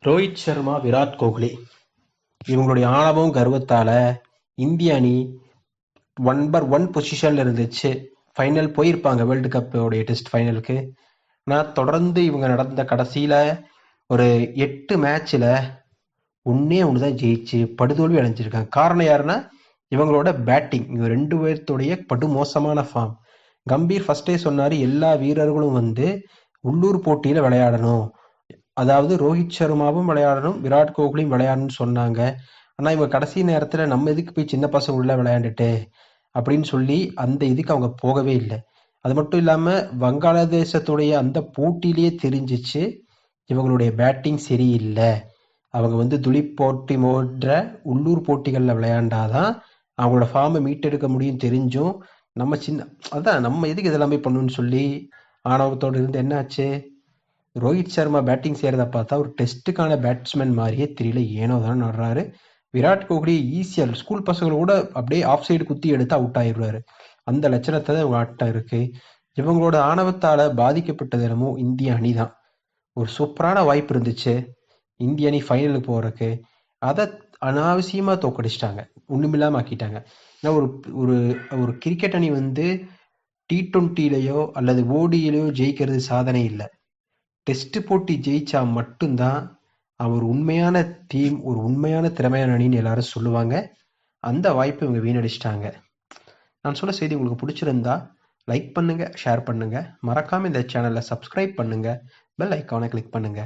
ரோஹித் சர்மா, விராட் கோஹ்லி இவங்களுடைய ஆணவம் கர்வத்தால இந்திய அணி நம்பர் 1 பொசிஷன்ல இருந்துச்சு. ஃபைனல் போயிருப்பாங்க, வேர்ல்டு கப்போடைய டெஸ்ட் ஃபைனலுக்கு. ஆனால் தொடர்ந்து இவங்க நடந்த கடைசியில் ஒரு 8 மேட்ச்சில் ஒன்றே ஒன்று தான் ஜெயிச்சு படுதோல்வி அடைஞ்சிருக்காங்க. காரணம் யாருன்னா இவங்களோட பேட்டிங். இவங்க 2 பேர்த்துடைய படுமோசமான ஃபார்ம். கம்பீர் ஃபர்ஸ்டே சொன்னார், எல்லா வீரர்களும் உள்ளூர் போட்டியில் விளையாடணும், அதாவது ரோஹித் சர்மாவும் விளையாடணும், விராட் கோஹ்லியும் விளையாடணும்னு சொன்னாங்க. ஆனால் இவங்க கடைசி நேரத்தில் நம்ம எதுக்கு போய் சின்ன பசங்க உள்ள விளையாண்டுட்டு அப்படின்னு சொல்லி அந்த இதுக்கு அவங்க போகவே இல்லை. அது மட்டும் இல்லாமல் வங்காளதேசத்துடைய அந்த போட்டியிலேயே தெரிஞ்சிச்சு இவங்களுடைய பேட்டிங் சரியில்லை. அவங்க துலிப் போட்டி போன்ற உள்ளூர் போட்டிகளில் விளையாண்டாதான் அவங்களோட ஃபார்மை மீட்டெடுக்க முடியும் தெரிஞ்சும் நம்ம எதுக்கு இதெல்லாமே பண்ணணும்னு சொல்லி ஆணவத்தோடு இருந்து என்னாச்சு, ரோஹித் சர்மா பேட்டிங் செய்கிறத பார்த்தா ஒரு டெஸ்ட்டுக்கான பேட்ஸ்மேன் மாதிரியே தெரியல, ஏனோ தான் நடுறாரு. விராட் கோஹ்லி ஈஸியாக ஸ்கூல் பசங்களோட அப்படியே ஆஃப் சைடு குத்தி எடுத்து அவுட் ஆயிடுவாரு. அந்த லட்சணத்தை தான் இவங்க ஆட்டம் இருக்கு. இவங்களோட ஆணவத்தால் பாதிக்கப்பட்டது என்னமோ இந்திய அணி தான். ஒரு சூப்பரான வாய்ப்பு இருந்துச்சு இந்திய அணி ஃபைனலுக்கு போகிறதுக்கு, அதை அனாவசியமாக தோக்கடிச்சிட்டாங்க, ஒன்றுமில்லாமல் ஆக்கிட்டாங்க. ஏன்னா ஒரு ஒரு ஒரு கிரிக்கெட் அணி T20லையோ அல்லது ஓடியிலையோ ஜெயிக்கிறது சாதனை இல்லை. டெஸ்ட் போட்டி ஜெயிச்சா மட்டும்தான் அவர் உண்மையான டீம், ஒரு உண்மையான திறமையான அணின்னு எல்லாரும் சொல்லுவாங்க. அந்த வாய்ப்பை இவங்க வீணடிச்சிட்டாங்க. நான் சொன்ன செய்தி உங்களுக்கு பிடிச்சிருந்தா லைக் பண்ணுங்க, ஷேர் பண்ணுங்க, மறக்காம இந்த சேனலை சப்ஸ்கிரைப் பண்ணுங்க, பெல் ஐக்கானை கிளிக் பண்ணுங்க.